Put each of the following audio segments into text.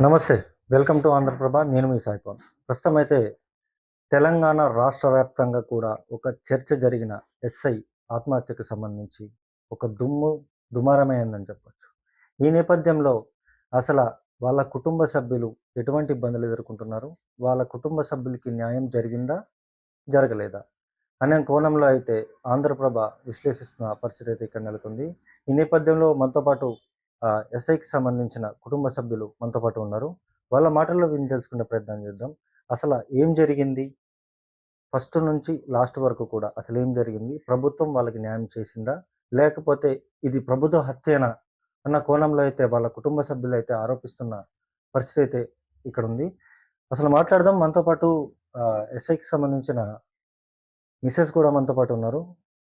నమస్తే. Welcome to Andhraprabha. నేను మీ సాయిపవన్. ప్రస్తుతం అయితే తెలంగాణ రాష్ట్ర వ్యాప్తంగా కూడా ఒక చర్చ జరిగిన ఎస్ఐ ఆత్మహత్యకు సంబంధించి ఒక దుమారమే అయిందని చెప్పొచ్చు. ఈ నేపథ్యంలో అసల వాళ్ళ కుటుంబ సభ్యులు ఎటువంటి ఇబ్బందులు ఎదుర్కొంటున్నారు? వాళ్ళ కుటుంబ సభ్యులకి న్యాయం జరిగిందా? జరగలేదా? అనే కోణంలో అయితే ఆంధ్రప్రభ విశ్లేషిస్తున్న పరిస్థితి అయితే ఇక్కడ నెలకొంది. ఈ నేపథ్యంలో మనతో పాటు ఎస్ఐకి సంబంధించిన కుటుంబ సభ్యులు మనతో పాటు ఉన్నారు. వాళ్ళ మాటల్లో విని తెలుసుకునే ప్రయత్నం చేద్దాం. అసల ఏం జరిగింది? ఫస్ట్ నుంచి లాస్ట్ వరకు కూడా అసలేం జరిగింది? ప్రభుత్వం వాళ్ళకి న్యాయం చేసిందా? లేకపోతే ఇది ప్రభుత్వ హత్యేనా? అన్న కోణంలో అయితే వాళ్ళ కుటుంబ సభ్యులైతే ఆరోపిస్తున్న పరిస్థితి అయితే ఇక్కడుంది. అసలు మాట్లాడదాం. మనతో పాటు ఎస్ఐకి సంబంధించిన మిసెస్ కూడా మనతో పాటు ఉన్నారు.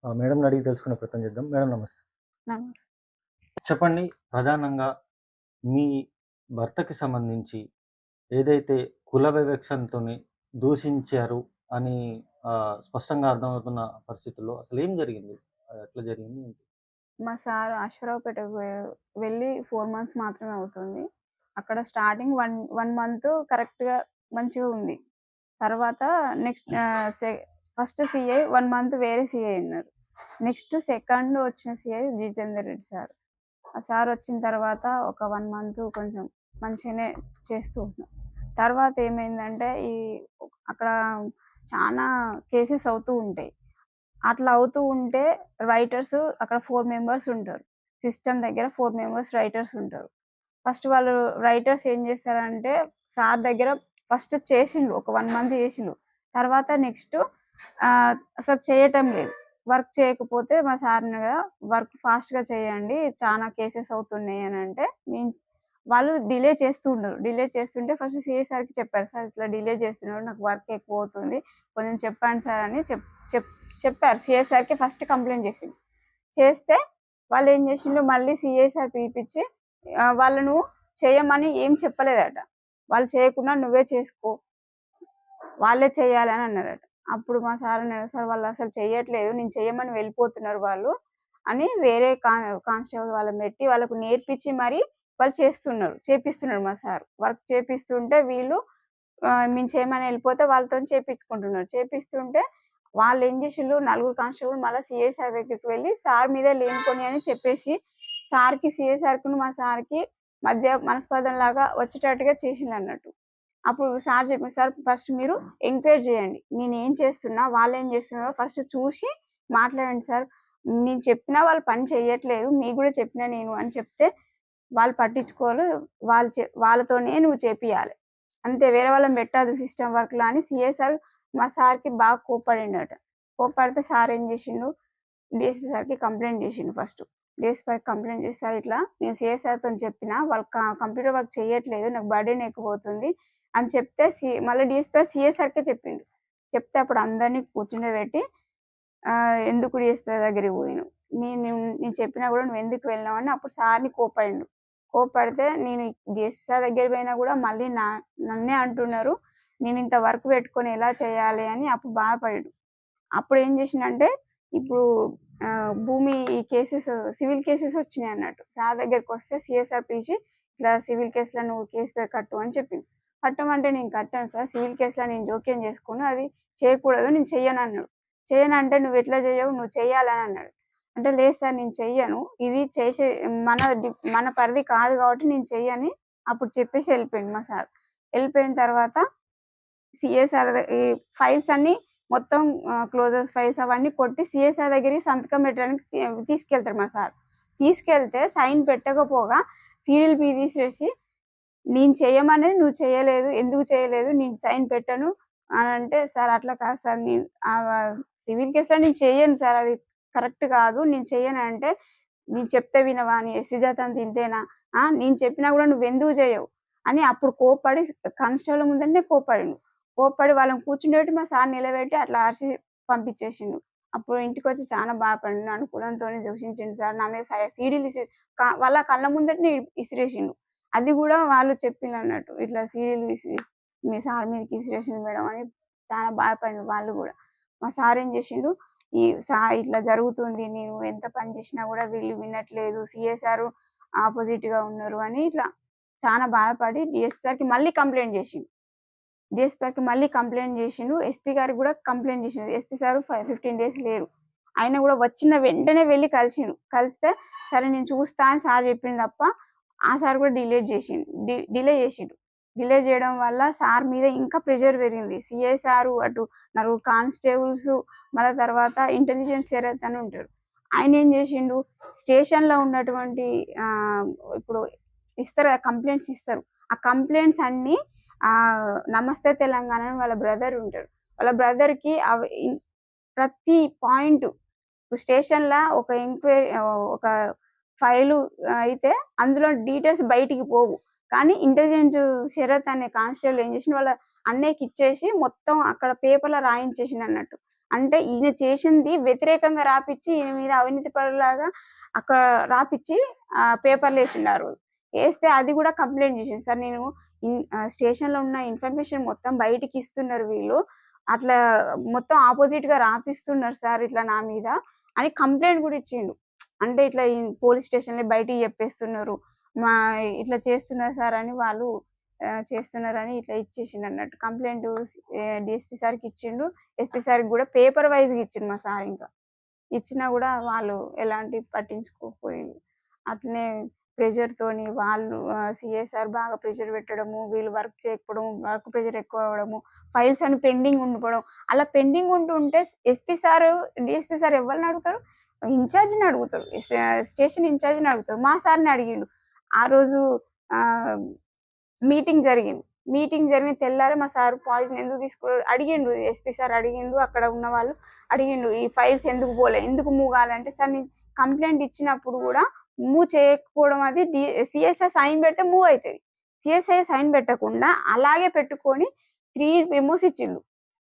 మేడంని అడిగి తెలుసుకునే ప్రయత్నం చేద్దాం. మేడం నమస్తే. నమస్తే. చెప్పండి, ప్రధానంగా మీ భర్తకి సంబంధించి ఏదైతే కుల వివక్షతోని దూషించారు అని స్పష్టంగా అర్థమవుతున్న పరిస్థితుల్లో అసలేం జరిగింది? ఎట్లా జరిగింది? ఏంటి? మా సార్ అశ్వరావుపేటకు వెళ్ళి 4 మంత్స్ మాత్రమే అవుతుంది. అక్కడ స్టార్టింగ్ 1 మంత్ కరెక్ట్‌గా మంచిగా ఉంది. తర్వాత నెక్స్ట్ ఫస్ట్ సీఐ 1 మంత్ వేరే సీఐ ఉన్నారు. నెక్స్ట్ సెకండ్ వచ్చిన సీఐ జితేందర్ రెడ్డి సార్. ఆ సార్ వచ్చిన తర్వాత ఒక 1 మంత్ కొంచెం మంచిగానే చేస్తూ ఉన్నాం. తర్వాత ఏమైందంటే అక్కడ చానా కేసెస్ అవుతూ ఉంటాయి. అట్లా అవుతూ ఉంటే రైటర్స్ అక్కడ 4 మెంబర్స్ ఉంటారు. సిస్టమ్ దగ్గర 4 మెంబర్స్ రైటర్స్ ఉంటారు. ఫస్ట్ వాళ్ళు రైటర్స్ ఏం చేస్తారంటే సార్ దగ్గర ఫస్ట్ చేసిండ్రు. ఒక 1 మంత్ చేసిండ్రు. తర్వాత నెక్స్ట్ అసలు చేయటం లేదు. వర్క్ చేయకపోతే మా సార్‌ని కదా వర్క్ ఫాస్ట్‌గా చేయండి. చానా కేసెస్ అవుతున్నాయి అని అంటే వాళ్ళు డిలే చేస్తూ ఉన్నారు. డిలే చేస్తుంటే ఫస్ట్ సీఐ సార్‌కి చెప్పారు. సార్ ఇట్లా డిలే చేస్తున్నారు. నాకు వర్క్ ఎక్కువ అవుతుంది. కొంచెం చెప్పండి సార్ అని చెప్పారు. సీఐ సార్‌కి ఫస్ట్ కంప్లెయింట్ చేసిండు. చేస్తే వాళ్ళేం చేసిండ్రు మళ్ళీ సీఐ సార్ పిలిపిచ్చి వాళ్ళను చేయమని ఏం చెప్పలేదట. వాళ్ళు చేయకుండా నువ్వే చేసుకో. వాళ్ళే చేయాలని అన్నారట. అప్పుడు మా సార్ అన్నాడు, సార్ వాళ్ళు అసలు చెయ్యట్లేదు. నేను చెయ్యమని వెళ్ళిపోతున్నారు వాళ్ళు అని వేరే కానిస్టేబుల్ వాళ్ళని పెట్టి వాళ్ళకు నేర్పించి మరి వాళ్ళు చేపిస్తున్నారు మా సార్. వర్క్ చేపిస్తుంటే వీళ్ళు మేము చేయమని వెళ్ళిపోతే వాళ్ళతోని చేపించుకుంటున్నారు. చేపిస్తుంటే వాళ్ళేం చేసిండ్రు నలుగురు కానిస్టేబుల్ మళ్ళా సీఐ సార్ దగ్గరికి వెళ్ళి సార్ మీదే లేనిపోని అని చెప్పేసి సార్‌కి సీఐ సార్‌కును మా సార్‌కి మధ్య మనస్పర్ధంలాగా వచ్చేటట్టుగా చేసిండ్రన్నట్టు. అప్పుడు సార్ చెప్పారు, సార్ ఫస్ట్ మీరు ఎంక్వైరీ చేయండి. నేనేం చేస్తున్నా, వాళ్ళేం చేస్తున్నారో ఫస్ట్ చూసి మాట్లాడండి సార్. నేను చెప్పినా వాళ్ళు పని చెయ్యట్లేదు. మీకు గూడా చెప్పినా నేను అని చెప్తే వాళ్ళు పట్టించుకోరు. వాళ్ళతోనే నువ్వు చేపియాలి. అంతే వేరే వాళ్ళని పెట్టొద్దు సిస్టమ్ వర్క్‌లో అని సీఐ సార్ మా సార్‌కి బాగా కోప్పడిండట. కోప్పడితే సార్ ఏం చేసిండు, డీఎస్పీ సార్‌కి కంప్లెయింట్ చేసిండు ఫస్ట్. డీఎస్పీ సార్‌కి కంప్లెయింట్ చేసి, సార్ ఇట్లా నేను సీఐ సార్‌తోని చెప్పినా వాళ్ళు కంప్యూటర్ వర్క్ చెయ్యట్లేదు. నాకు బర్డెన్ ఎక్కువవుతుంది అని చెప్తే మళ్ళీ డీఎస్పీ సార్ సీఐ సార్‌కే చెప్పిండు. చెప్తే అప్పుడు అందరిని కూర్చుండబెట్టి ఎందుకు డీఎస్పీ సార్ దగ్గరికి పోయినవు? నేను చెప్పినా కూడా నువ్వెందుకు వెళ్ళినావు అని అప్పుడు సార్‌ని కోప్పడిండు. కోప్పడితే నేను డీఎస్పీ సార్ దగ్గరికి పోయినా కూడా మళ్ళీ నన్నే అంటున్నారు. నేనింత వర్క్ పెట్టుకొని ఎలా చేయాలి అని అప్పుడు బాధపడిండు. అప్పుడేం చేసిండంటే ఇప్పుడు భూమి ఈ కేసెస్ సివిల్ కేసెస్ వచ్చినాయన్నట్టు. సార్ దగ్గరికొస్తే సీఐ సార్ పిలిచి ఇట్లా సివిల్ కేస్‌లో నువ్వు కేస్ కట్టు అని చెప్పిండు. కట్టమంటే నేను కట్టాను సార్. సివిల్ కేస్‌లో నేను జోక్యం చేసుకోను. అది చేయకూడదు. నేను చెయ్యనన్నాడు. చెయ్యనంటే నువ్వెట్లా చెయ్యవు? నువ్వు చెయ్యాలని అన్నాడు. అంటే లేదు సార్ నేను చెయ్యను. ఇది మన పరిధి కాదు కాబట్టి నేను చెయ్యని అప్పుడు చెప్పేసి వెళ్ళిపోయిండు మా సార్. వెళ్ళిపోయిన తర్వాత సీఐ సార్ ఈ ఫైల్స్ అన్నీ మొత్తం క్లోజర్స్ ఫైల్స్ అవన్నీ కొట్టి సీఐ సార్ దగ్గరికి సంతకం పెట్టడానికి తీసుకెళ్తారు మా సార్. తీసుకెళ్తే సైన్ పెట్టకపోగా సీడీలు తీసేసి నేను చేయమనేది నువ్వు చేయలేదు. ఎందుకు చేయలేదు? నేను సైన్ పెట్టను అని అంటే, సార్ అట్లా కాదు సార్. నేను సివిల్ కేస్‌లో నేను చెయ్యను సార్. అది కరెక్ట్ కాదు. నేను చెయ్యనంటే, నేను చెప్తే వినవా? నీ ఎస్సీ జాతి అంతా ఇంతేనా? నేను చెప్పినా కూడా నువ్వెందుకు చేయవు? అని అప్పుడు కోప్పడి కానిస్టేబుల్ ముందటనే కోప్పడిండు. కోప్పడి వాళ్ళని కూర్చుండబెట్టి మా సార్ నిలబెట్టి అట్లా అరిచి పంపించేసిండు. అప్పుడు ఇంటికొచ్చి చాలా బాధపడిండు. నన్ను కులంతోని దూషించిండు సార్. నా మీద సీడీలు వాళ్ళ కళ్ళ ముందటనే ఇసిరేసిండు. అది గూడా వాళ్ళు చెప్పిళ్ళన్నట్టు. ఇట్లా సీడీలు మీ సార్ మీదకి ఇసిరేసిండు మేడం అని చాలా బాధపడిండ్రు వాళ్ళు గూడా. మా సార్ ఏం జేషిండు, ఇట్లా జరుగుతుంది. నేను ఎంత పని జేషినా గూడా వీళ్ళు వినట్లేదు. సీఐ సారు ఆపోజిట్‌గా ఉన్నారు అని ఇట్లా చాలా బాధపడి డీఎస్పీ గారికి మళ్ళీ కంప్లెయింట్ చేసిండు. డీఎస్పీ గారికి మళ్ళీ కంప్లెయింట్ చేసిండు. ఎస్పీ గారికి కూడా కంప్లెయింట్ చేసిండు. ఎస్పీ సారు 15 డేస్ లేరు. ఆయన కూడా వచ్చిన వెంటనే వెళ్లి కలిసిండు. కలిస్తే సరే నేను చూస్తా అని సార్ చెప్పిండు తప్ప ఆ సార్ కూడా డిలే చేసిండు. డిలే చేయడం వల్ల సార్ మీద ఇంకా ప్రెషర్ పెరిగింది. సీఐ సారు, అటు నలుగురు కానిస్టేబుల్స్, మళ్ళా తర్వాత ఇంటెలిజెన్స్ శరత్ అని ఉంటారు. ఆయన ఏం చేసిండు, స్టేషన్‌లో ఉన్నటువంటి ఇప్పుడు ఇస్తారు కదా, కంప్లెయింట్స్ ఇస్తారు. ఆ కంప్లెయింట్స్ అన్నీ నమస్తే తెలంగాణ అని వాళ్ళ బ్రదర్ ఉంటారు. వాళ్ళ బ్రదర్‌కి ప్రతి పాయింట్ ఇప్పుడు స్టేషన్‌లో ఒక ఫైలు అయితే అందులో డీటెయిల్స్ బయటికి పోవు. కానీ ఇంటెలిజెంట్ శరత్ అనే కానిస్టేబుల్ ఏం చేసిండు, వాళ్ళ అన్నయ్యకి ఇచ్చేసి మొత్తం అక్కడ పేపర్‌లో రాయించేసిండన్నట్టు. అంటే ఈయన చేసింది వ్యతిరేకంగా రాపిచ్చి ఈయన మీద అవినీతి పరులాగా అక్కడ రాపిచ్చి పేపర్‌లో ఏసిండు ఆ రోజు. ఏస్తే అది కూడా కంప్లెయింట్ చేసిండు. సార్ నేను స్టేషన్‌లో ఉన్న ఇన్ఫర్మేషన్ మొత్తం బయటికి ఇస్తున్నారు వీళ్ళు. అట్లా మొత్తం ఆపోజిట్‌గా రాపిస్తున్నారు సార్ ఇట్లా నా మీద అని కంప్లెయింట్ కూడా ఇచ్చిండు. అంటే ఇట్లా పోలీస్ స్టేషన్‌లో బయటికి చెప్పేస్తున్నారు. ఇట్లా చేస్తున్నారు సార్ అని వాళ్ళు చేస్తున్నారని ఇట్లా ఇచ్చేసిండన్నట్టు. కంప్లెయింట్ డీఎస్పీ సార్‌కి ఇచ్చిండు. ఎస్పీ సార్‌కి కూడా పేపర్ వైస్‌గా ఇచ్చిండు మా సార్ ఇంకా. ఇచ్చినా కూడా వాళ్ళు ఎలాంటి పట్టించుకోకపోయిండ్రు. అట్లనే ప్రెషర్‌తోని వాళ్ళు సీఐ సార్ బాగా ప్రెషర్ పెట్టడము, వీళ్ళు వర్క్ చేయకపోవడం, వర్క్ ప్రెషర్ ఎక్కువ అవ్వడము, ఫైల్స్ అన్ని పెండింగ్ ఉండిపోవడం. అలా పెండింగ్ ఉంటుంటే ఎస్పీ సారు, డీఎస్పీ సార్ ఎవరిని అడుగుతారు? ఇన్‌చార్జ్‌ని అడుగుతారు. స్టేషన్ ఇన్‌చార్జ్‌ని అడుగుతారు. మా సార్‌ని అడిగిండు. ఆ రోజు ఆహ్, మీటింగ్ జరిగింది. మీటింగ్ జరిగిన తెల్లారే మా సార్ పాయిజన్ ఎందుకు అడిగిండు. ఎస్పీ సార్ అడిగిండు. అక్కడ ఉన్న వాళ్ళు అడిగిండు. ఈ ఫైల్స్ ఎందుకు పోలే? ఎందుకు మూవ్ కాలంటే, సార్ నేను కంప్లెయింట్ ఇచ్చినప్పుడు కూడా మూవ్ చేయకపోవడం అది సీఎస్ఐ సైన్ పెడితే మూవ్ అయితది. సీఎస్ఐ సైన్ పెట్టకుండా అలాగే పెట్టుకొని 3 మెమోస్ ఇచ్చిండు.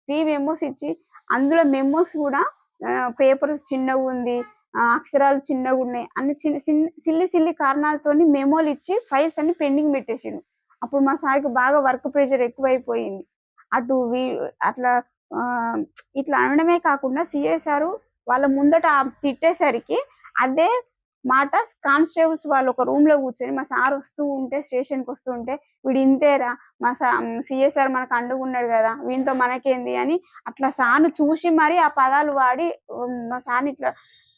3 మెమోస్ ఇచ్చి అందులో మెమోస్ కూడా పేపర్ చిన్నగుంది, అక్షరాలు చిన్నగున్నాయి అన్ని సిల్లి కారణాలతోని మెమోలు ఇచ్చి ఫైల్స్ అన్ని పెండింగ్ పెట్టేసిండు. అప్పుడు మా సార్‌కి బాగా వర్క్ ప్రెషర్ ఎక్కువైపోయింది. అటు అట్లా ఇట్లా అనడమే కాకుండా సీఐ సారు వాళ్ళ ముందట తిట్టేసరికి అదే మాట కానిస్టేబుల్స్ వాళ్ళు ఒక రూమ్‌లో కూర్చొని మా సార్ స్టేషన్‌కి వస్తూ ఉంటే వీడు ఇంతేరా సీఐ సార్ మనకు అండగున్నాడు కదా! వీనితో మనకేంది అని అట్లా సార్‌ని చూసి మరి ఆ పదాలు వాడి మా సార్‌ని ఇట్లా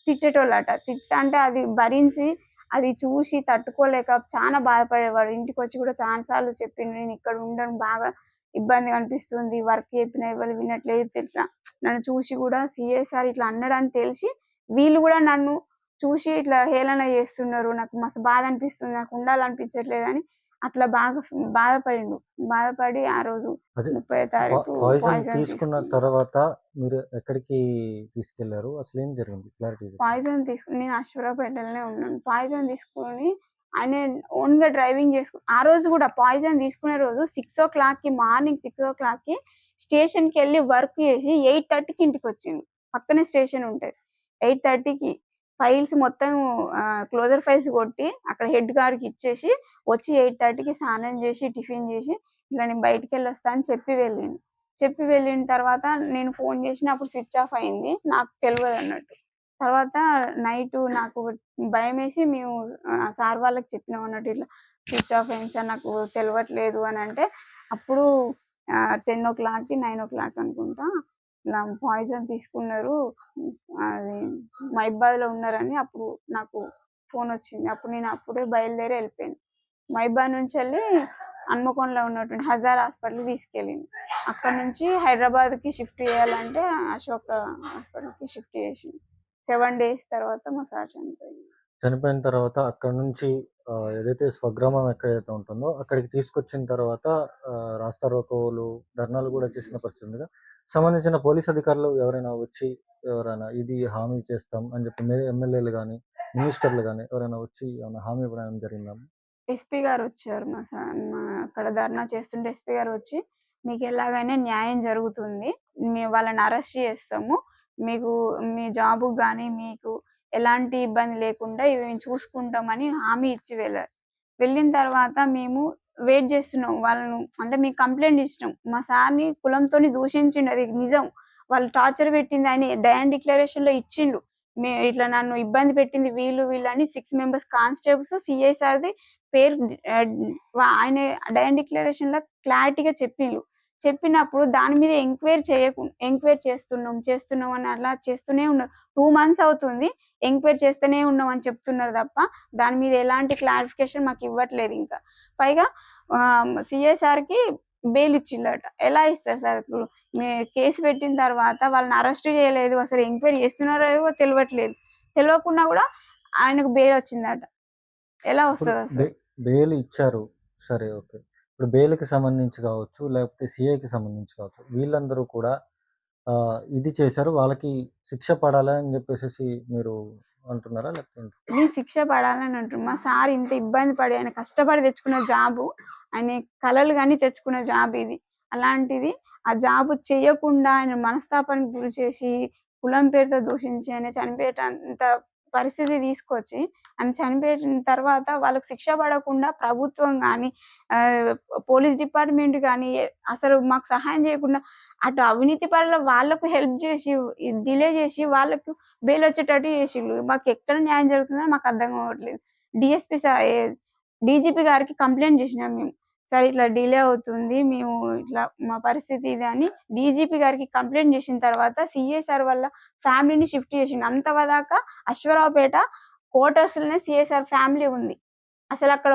తిట్టేటోళ్ళట. తిట్టంటే అది భరించి అది చూసి తట్టుకోలేక చాలా బాధపడేవాడు. ఇంటికొచ్చి కూడా చాలా సార్లు చెప్పిండు. నేను ఇక్కడ ఉండను, బాగా ఇబ్బందిగా అనిపిస్తుంది. వర్క్ చెప్పినా ఎవరు వినట్లేదు. ఇట్లా నన్ను చూసి కూడా సీఐ సార్ ఇట్లా అన్నాడని తెలిసి వీళ్ళు కూడా నన్ను చూసి ఇట్లా హేళన చేస్తున్నారు. నాకు మస్తు బాధ అనిపిస్తుంది. నాకు ఉండాలనిపించట్లేదని అట్లా బాగా బాధపడిండు. బాధపడి ఆ రోజు అదే 30వ తారీఖు పాయిజన్ తీసుకున్న తీసుకున్నాడు. తర్వాత మీరు ఎక్కడికి తీసుకెళ్లారు? అసలేం జరిగింది? క్లారిటీ చెప్పండి. పాయిజన్ తీసుకొని నేను అశ్వరావుపేటలోనే ఉన్నాను. పాయిజన్ తీసుకొని ఆయన ఓన్‌గా డ్రైవింగ్ ఆ రోజు కూడా పాయిజన్ తీసుకునే రోజు మార్నింగ్ 6:00కి స్టేషన్‌కెళ్ళి వర్క్ చేసి 8:30కి ఇంటికొచ్చిండు. పక్కనే స్టేషన్ ఉంటది. 8:30కి ఫైల్స్ మొత్తం క్లోజర్ ఫైల్స్ కొట్టి అక్కడ హెడ్ గారికి ఇచ్చేసి వచ్చి 8:30కి స్నానం చేసి, టిఫిన్ చేసి ఇట్లా నేను బయటికెళ్ళొస్తా అని చెప్పి వెళ్ళిండు. చెప్పి వెళ్ళిన తర్వాత నేను ఫోన్ చేసినా అప్పుడు స్విచ్ ఆఫ్ అయింది. నాకు తెలవదన్నట్టు. తర్వాత నైటు నాకు భయమేసి మేము సార్ వాళ్ళకి చెప్పినాం అన్నట్టు, ఇట్లా స్విచ్ ఆఫ్ అయింది సార్ నాకు తెలవట్లేదు అనంటే, అప్పుడు 10:00కి 9:00 అనుకుంటా ఇలా పాయిజన్ తీసుకున్నారు. అది మహిబాద్‌లో ఉన్నారని అప్పుడు నాకు ఫోనొచ్చింది. అప్పుడు నేను అప్పుడే బయలుదేరి ఎళ్ళిపోయాను. మహిబాద్ నుంచెళ్ళి హన్మకొండలో ఉన్నటువంటి హజార్ హాస్పిటల్‌కి తీసుకెళ్ళింది. అక్కడి నుంచి హైదరాబాద్‌కి షిఫ్ట్ చేయాలంటే అశోక హాస్పిటల్‌కి షిఫ్ట్ చేసింది. 7 డేస్ తర్వాత మా సార్ చనిపోయిండు. చనిపోయిన తర్వాత అక్కడి నుంచి ఏదైతే స్వగ్రామం ఎక్కడైతే ఉంటుందో అక్కడికి తీసుకొచ్చిన తర్వాత రాస్తారోకోలు, ధర్నాలు కూడా చేసిన పరిస్థితి ఉందిగా. సంబంధించిన పోలీస్ అధికారులు ఎవరైనా వచ్చి ఇది హామీ చేస్తాం అని చెప్పి ఎమ్మెల్యేలు గాని, మినిస్టర్లు గాని ఎవరైనా వచ్చి ఏమైనా హామీ ఇవ్వడం జరిగిందా? ఎస్పీ గారొచ్చారు. అక్కడ ధర్నా చేస్తుంటే ఎస్పీ గారొచ్చి, "మీకెలాగైనా న్యాయం జరుగుతుంది. వాళ్ళని అరెస్ట్ చేస్తాము. మీకు మీ జాబ్‌కి గాని, మీకు ఎలాంటి ఇబ్బంది లేకుండా ఇది మేము చూసుకుంటామని" హామీ ఇచ్చి వెళ్లారు. వెళ్ళిన తర్వాత మేము వెయిట్ చేస్తున్నాం. అంటే మేము కంప్లెయింట్ ఇచ్చినాం. మా సార్‌ని కులంతోని దూషించిండు, అది నిజం. వాళ్ళు టార్చర్ పెట్టింది ఆయన డయాన్ డిక్లరేషన్‌లో ఇచ్చిండు. ఇట్లా నన్ను ఇబ్బంది పెట్టింది వీళ్ళు అని 6 మెంబర్స్ కానిస్టేబుల్స్, సీఐ సార్‌ది పేరు ఆయన డయాన్ డిక్లరేషన్‌లో క్లారిటీగా చెప్పిండ్రు. చెప్పినప్పుడు దాని మీద ఎంక్వైరీ చేస్తున్నాం అని అలా చేస్తూనే ఉన్నారు. 2 మంత్స్ అవుతుంది. ఎంక్వైరీ చేస్తూనే ఉన్నాం అని చెప్తున్నారు తప్ప, దాని మీద ఎలాంటి క్లారిఫికేషన్ మాకు ఇవ్వట్లేదు ఇంకా. పైగా సీఐ సార్‌కి బెయిల్ ఇచ్చిల్లట. ఎలా ఇస్తారు సార్ ఇప్పుడు? కేసు పెట్టిన తర్వాత వాళ్ళని అరెస్ట్ చేయలేదు. అసలు ఎంక్వైరీ చేస్తున్నారో లేదో తెలవట్లేదు. తెలవకున్నా కూడా ఆయనకు బెయిల్ వచ్చిందట. ఎలా ఇప్పుడు వస్తది అసలు? బెయిల్ ఇచ్చారు. సరే, ఓకే. ఇప్పుడు బెయిల్‌కి సంబంధించి కావచ్చు, లేకపోతే సీఐకి సంబంధించి కావచ్చు. వీళ్ళందరూ కూడా ఇది చేశారు. వాళ్ళకి శిక్ష పడాలి అని చెప్పేసేసి మీరు అంటున్నారా? లేకపోతే ఏంటి? నేను శిక్ష పడాలని అంటున్నా. మా సార్ ఇంత ఇబ్బంది పడి ఆయన కష్టపడి తెచ్చుకున్న జాబు, ఆయన కలలు కని తెచ్చుకున్న జాబ్ ఇది. అలాంటిది ఆ జాబ్ చెయ్యకుండా ఆయన మనస్తాపానికి గురి చేసి, కులం పేరుతో దూషించి ఆయన చనిపోయేటంత పరిస్థితి తీసుకొచ్చి, ఆయన చనిపోయిన తర్వాత వాళ్ళకి శిక్ష పడకుండా ప్రభుత్వం గానీ, పోలీస్ డిపార్ట్‌మెంట్ గానీ అసలు మాకు సహాయం చేయకుండా అటు అవినీతి పరుల వాళ్ళకు హెల్ప్ చేసి, డిలే చేసి వాళ్ళకు బెయిల్ వచ్చేటట్టు చేసిల్లు. మాకెక్కడ న్యాయం జరుగుతుందో మాకు అర్థం కావట్లేదు. డీఎస్పీ డీజీపీ గారికి కంప్లెయింట్ చేసినాం మేము. సార్ ఇట్లా డిలే అవుతుంది. మేము ఇట్లా మా పరిస్థితి ఇది అని డీజీపీ గారికి కంప్లెయింట్ చేసిన తర్వాత సీఐ సార్ వాళ్ళ ఫ్యామిలీని షిఫ్ట్ చేసిండు. అంతవదాకా అశ్వారావుపేట క్వార్టర్స్‌లోనే సీఐ సార్ ఫ్యామిలీ ఉంది. అసలక్కడ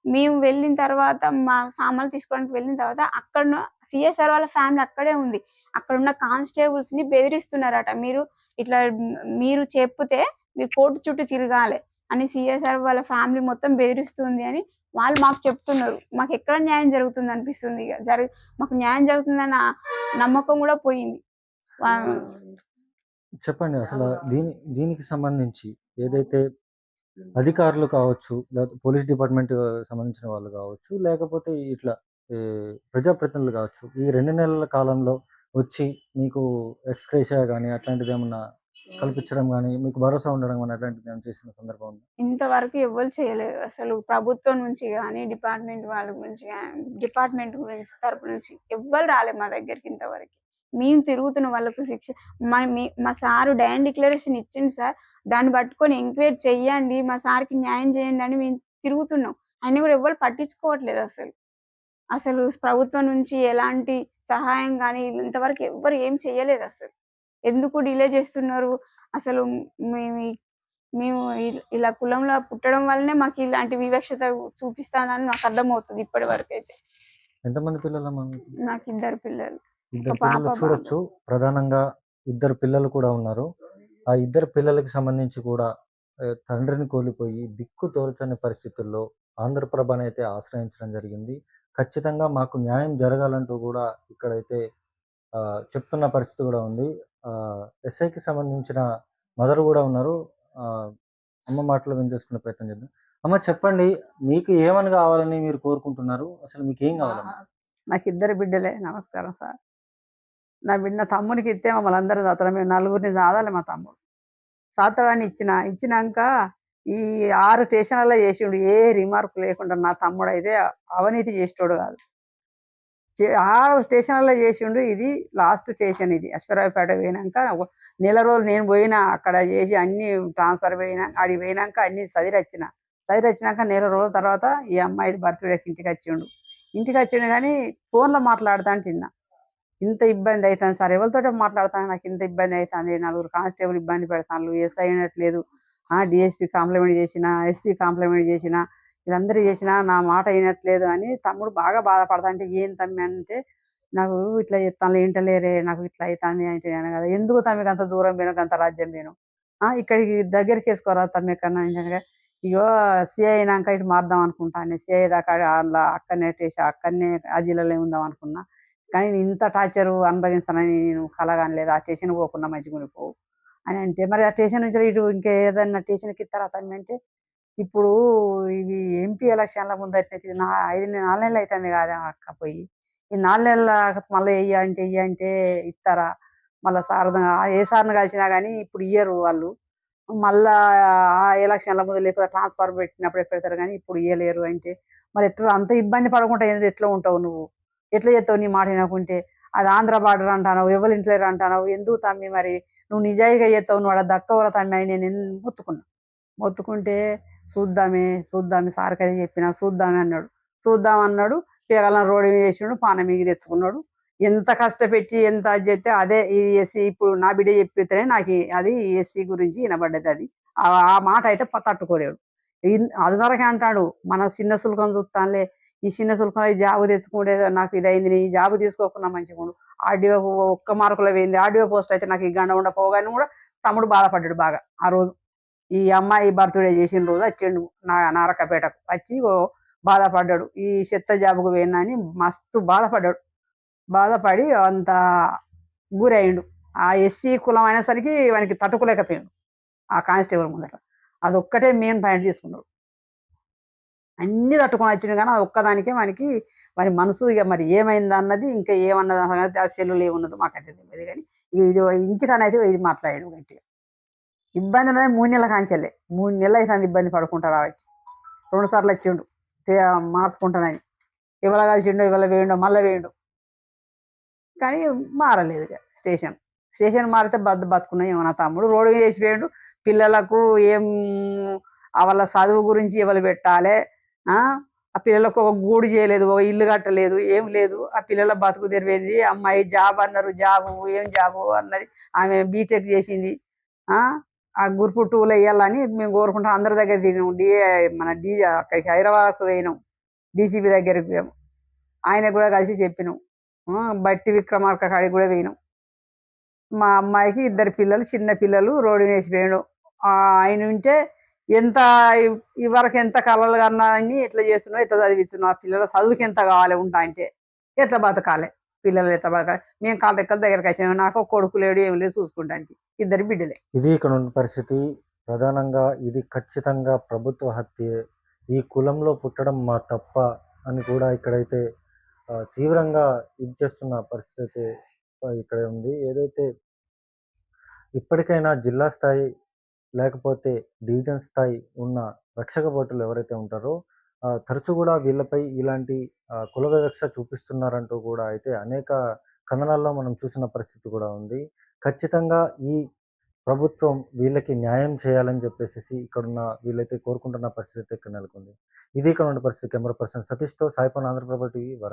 మేము వెళ్ళిన తర్వాత మా సామాన్లు తీసుకోవడానికి వెళ్ళిన తర్వాత అక్కడ సీఐ సార్ వాళ్ళ ఫ్యామిలీ అక్కడే ఉంది. అక్కడున్న కానిస్టేబుల్స్‌ని బెదిరిస్తున్నారట. మీరు చెప్తే మీరు కోర్టు చుట్టూ తిరగాలి అని సీఐ సార్ వాళ్ళ ఫ్యామిలీ మొత్తం బెదిరిస్తుంది అని వాళ్ళు మాకు చెప్తున్నారు. మాకెక్కడ న్యాయం జరుగుతుంది అనిపిస్తుంది ఇగ. మాకు న్యాయం జరుగుతుందన్న నమ్మకం కూడా పోయింది. చెప్పండి. అసలు దీనికి సంబంధించి ఏదైతే అధికారులు కావచ్చు, లేకపోతే పోలీస్ డిపార్ట్‌మెంట్ సంబంధించిన వాళ్ళు కావచ్చు, లేకపోతే ఇట్లా ప్రజాప్రతినిధులు కావచ్చు, ఈ 2 నెలల కాలంలో వచ్చి మీకు ఎక్స్‌గ్రేషియా గాని అట్లాంటిదేమన్నా కల్పించడం గాని, మీకు భరోసా ఉండడం గాని అట్లాంటిదేమన్నా చేసిన సందర్భం ఉందా? ఇంతవరకు ఎవ్వరు చేయలేదు. అసలు ప్రభుత్వం నుంచి గాని, డిపార్ట్‌మెంట్ వాళ్ళ గురించి డిపార్ట్‌మెంట్ తరపు నుంచి ఎవ్వరు రాలే మా దగ్గరికి ఇంతవరకి. మేము తిరుగుతున్నాం వాళ్ళకు శిక్ష మా సారు డయాన్ డిక్లరేషన్ ఇచ్చిండు సార్. దాన్ని పట్టుకొని ఎంక్వైరీ చెయ్యండి. మా సార్‌కి న్యాయం చేయండి అని మేము తిరుగుతున్నాం. అయినా కూడా ఎవ్వరు పట్టించుకోవట్లేదు అసలు. అసలు ప్రభుత్వం నుంచి ఎలాంటి సహాయం గాని ఇంతవరకు ఎవ్వరు ఏం చెయ్యలేదసలు. ఎందుకు డిలే చేస్తున్నారు? అసలు మేము మేము ఇలా కులంలో పుట్టడం వల్లనే మాకు ఇలాంటి వివక్షత చూపిస్తానని నాకు అర్థమవుతుంది ఇప్పటి వరకైతే. ఎంతమంది పిల్లలమ్మా మీకు? నాకు 2 పిల్లలు. ఇద్దరు ఒక పాప, పిల్లలు బాబు. చూడొచ్చు. ప్రధానంగా 2 పిల్లలు కూడా ఉన్నారు. ఆ 2 పిల్లలకి సంబంధించి కూడా తండ్రిని కోల్పోయి దిక్కు తోచని పరిస్థితుల్లో ఆంధ్రప్రభనైతే ఆశ్రయించడం జరిగింది. ఖచ్చితంగా మాకు న్యాయం జరగాలంటూ కూడా ఇక్కడైతే చెప్తున్న పరిస్థితి కూడా ఉంది. ఎస్ఐకి సంబంధించిన మదర్ కూడా ఉన్నారు. అమ్మ మాటలు వినిచేసుకునే ప్రయత్నం చేద్దాం. అమ్మ చెప్పండి, మీకు ఏమని కావాలని మీరు కోరుకుంటున్నారు? అసలు మీకేం కావాలమ్మా? నాకు 2 బిడ్డలే. నమస్కారం సార్. నా తమ్మునికి ఇత్తే మమ్మల్ని అందరిని సాదుతాడు. మేము నలుగురిని సాదాలి మా తమ్ముడు. సాదుతాడని ఇచ్చినాక ఈ 6 స్టేషన్‌లలో చేసిండు. ఏ రిమార్క్ లేకుండా నా తమ్ముడైతే అవినీతి చేసేటోడు కాదు. 6 స్టేషన్‌లలో చేసిండు. ఇది లాస్ట్ స్టేషన్ ఇది. అశ్వారావుపేట పోయినాక నెల రోజులు నేను పోయినా అక్కడ చేసి అన్నీ ట్రాన్స్‌ఫర్ ఆడికి పోయినాక అన్నీ సదిరొచ్చిన. సదిరొచ్చినాక నెల రోజుల తర్వాత ఈ అమ్మాయిది బర్త్‌డేకి ఇంటికొచ్చిండు. ఇంటికొచ్చిండు కానీ ఫోన్‌లో మాట్లాడతాంటే ఇన్నా. ఇంత ఇబ్బంది అయితాంది సార్. ఎవరితోటో మాట్లాడతాను నాకు ఇంత ఇబ్బంది అయితాంది. నలుగురు కానిస్టేబుల్ ఇబ్బంది పెడతాండ్రు. ఎస్ఐ అయినట్లేదు. డీఎస్పీ కాంప్లిమెంట్ చేసినా, ఎస్పీ కాంప్లిమెంట్ చేసినా, వీళ్ళందరూ చేసినా నా మాట వినట్లేదు అని తమ్ముడు బాగా బాధపడతాంటే, ఏం తమ్మి అంటే, నాకు ఇట్లా చెప్తాండ్లు ఇంటలేరే, నాకు ఇట్లా అయితాంది అంటే నేను కదా, ఎందుకు తమ్మి గంత దూరం పోయినావు, గంత రాజ్యం పోయినావు, ఇక్కడికి దగ్గరికి వేసుకోరా తమ్మి ఎక్కడన్నా అంటే, ఇగో సిఐ అయినాక ఇటు మారుదాం అనుకుంటాను. సిఐ దాకా అలా అక్కడనే అక్కడనే ఆ జిల్లాలో ఉందాం అనుకున్నా. కానీ ఇంత టార్చరు అనుభవిస్తానని నేను కలగనలేదు. ఆ స్టేషన్‌కి పోకుండా మంచిగుండిపోవు అని అంటే, మరి ఆ స్టేషన్ నుంచి ఇటు ఇంకేదన్నా స్టేషన్‌కి ఇస్తారా తమ్మి అంటే, ఇప్పుడు ఇది ఎంపీ ఎలక్షన్ల ముందట్నైతే 4 నెలలు అయితుంది కదా అక్క పోయి. ఈ 4 నెలల మళ్ళీ ఎయ్యి అంటే ఇస్తారా? మళ్ళా ఏ సార్‌ని కలిసినా గానీ ఇప్పుడు ఇయ్యరు వాళ్ళు. మళ్ళా ఆ ఎలక్షన్ల ముందు లేకపోతే ట్రాన్స్‌ఫర్ పెట్టినప్పుడే పెడతారు గానీ ఇప్పుడు ఇయ్యలేరు అంటే, మరి ఎట్లా అంత ఇబ్బంది పడకుండా ఎట్లా ఉంటావు నువ్వు? ఎట్లా చేస్తావు నీ మాట వినకుంటే? అది ఆంధ్ర బార్డర్ అంటాన్నావు, ఎవరు ఇంటలేరు అంటాన్నావు. ఎందుకు తమ్మి మరి నువ్వు నిజాయితీగా చేస్తావు, నువ్వు ఆడ దక్కవరా తమ్మి అని నేను మొత్తుకుంటే చూద్దామే సార్కి అది చెప్పిన చూద్దామే అన్నాడు. చూద్దామన్నాడు, పిల్లగాళ్ళని రోడ్డు మీద వేసిండు, పానం మీద తెచ్చుకున్నాడు. ఎంత కష్టపెట్టి ఎంత అది చేస్తే అదే ఈ ఎస్సీ ఇప్పుడు నా బిడ్డ చెప్పితేనే నాకు అది ఎస్సీ గురించి వినబడ్డది. అది ఆ మాట అయితే తట్టుకోలేడు. అదివరకే అంటాడు, మన చిన్న సుల్కం చూస్తానులే, ఈ చిన్న సుల్కం ఈ జాబు తెచ్చుకుంటే నాకు ఇదైంది, ఈ జాబు తీసుకోకుండా మంచిగా ఆర్డీఓ ఒక్క మార్కులో పోయింది, ఆర్డీఓ పోస్ట్ అయితే నాకు ఈ గండ ఉండపోగాని కూడా తమ్ముడు బాధపడ్డాడు బాగా. ఆ రోజు ఈ అమ్మాయి బర్త్డే చేసిన రోజు వచ్చిండు నారకపేటకు వచ్చి బాధపడ్డాడు, ఈ చెత్త జాబుకు పోయినా అని మస్తు బాధపడి అంత గురయ్యిండు. ఆ ఎస్సీ కులం అయినసరికి వానికి తట్టుకోలేకపోయాడు ఆ కానిస్టేబుల్ ముందర. అదొక్కటే మెయిన్ పాయింట్ తీసుకున్నాడు. అన్ని తట్టుకొని వచ్చిండు కానీ అది ఒక్కదానికే వాని మనసు ఇక మరి ఏమైంది అన్నది, ఇంకా ఏమన్నది అన్నది ఆ సెల్లులు ఏమున్నదో మాకైతే తెలియదు. కానీ ఇది ఇంటికానైతే ఇది మాట్లాడాడు గట్టిగా. ఇబ్బంది అనేది 3 నెలల కాంచెల్లే, 3 నెలలు అయితే ఇబ్బంది పడుకుంటారు. ఆవిడ 2 సార్లు వచ్చిండు మార్చుకుంటానని, ఇవాళ కలిసిండో ఇవాళ వేయండో మళ్ళీ వేయండు, కానీ మారలేదు. ఇక స్టేషన్ మారితే బతుకున్నాయి. ఏమో నా తమ్ముడు రోడ్డు మీద వేసిపోయాడు. పిల్లలకు ఏం వాళ్ళ చదువు గురించి ఎవరు పెట్టాలి, ఆ పిల్లలకు ఒక గూడు చేయలేదు, ఒక ఇల్లు కట్టలేదు, ఏం లేదు. ఆ పిల్లల బతుకు తెరివేది. అమ్మాయి జాబ్ అన్నారు, ఏం జాబు అన్నది. ఆమె బీటెక్ చేసింది. ఆ గ్రూప్ 2లో వేయాలని మేము కోరుకుంటాం. అందరి దగ్గర దిగినాం. అక్కడికి హైదరాబాద్కు పోయినాం, డీసీపీ దగ్గరికి పోయాం. ఆయన కూడా కలిసి చెప్పినాం. బట్టి విక్రమార్క కాడికి కూడా పోయినాం. మా అమ్మాయికి 2 పిల్లలు, చిన్న పిల్లలు, రోడ్డు వేసిపోయాడు. ఆయన ఉంటే ఎంత ఇవరకు ఎంత కళలు కన్నాని ఎట్లా చేస్తున్నావు, ఎట్లా చదివిస్తున్నావు, ఆ పిల్లల చదువుకి ఎంత కావాలి ఉంటా అంటే ఎట్లా బతకాలి, పిల్లలు ఎట్లా బతకాలి. మేము కాళ్ళ రెక్కల దగ్గరికి వచ్చినాము. నాకు ఒక కొడుకు లేడు, ఏం లేదు చూసుకుంటానికి, 2 బిడ్డలే. ఇది ఇక్కడ ఉన్న పరిస్థితి. ప్రధానంగా ఇది ఖచ్చితంగా ప్రభుత్వ హత్యే. ఈ కులంలో పుట్టడం మా తప్ప అని కూడా ఇక్కడైతే తీవ్రంగా ఇది చేస్తున్న పరిస్థితి ఇక్కడ ఉంది. ఏదైతే ఇప్పటికైనా జిల్లా స్థాయి లేకపోతే డివిజన్ స్థాయి ఉన్న రక్షక భటులు ఎవరైతే ఉంటారో తరచూ కూడా వీళ్ళపై ఇలాంటి కుల వివక్ష చూపిస్తున్నారంటూ కూడా అయితే అనేక కథనాల్లో మనం చూసిన పరిస్థితి కూడా ఉంది. ఖచ్చితంగా ఈ ప్రభుత్వం వీళ్ళకి న్యాయం చేయాలని చెప్పేసి ఇక్కడున్న వీళ్ళైతే కోరుకుంటున్న పరిస్థితి ఇక్కడ నెలకొంది. ఇది ఇక్కడ ఉన్న పరిస్థితి. కెమెరా పర్సన్ సతీష్తో సాయిపన్, ఆంధ్రప్రభ టీవీ, వరంగల్.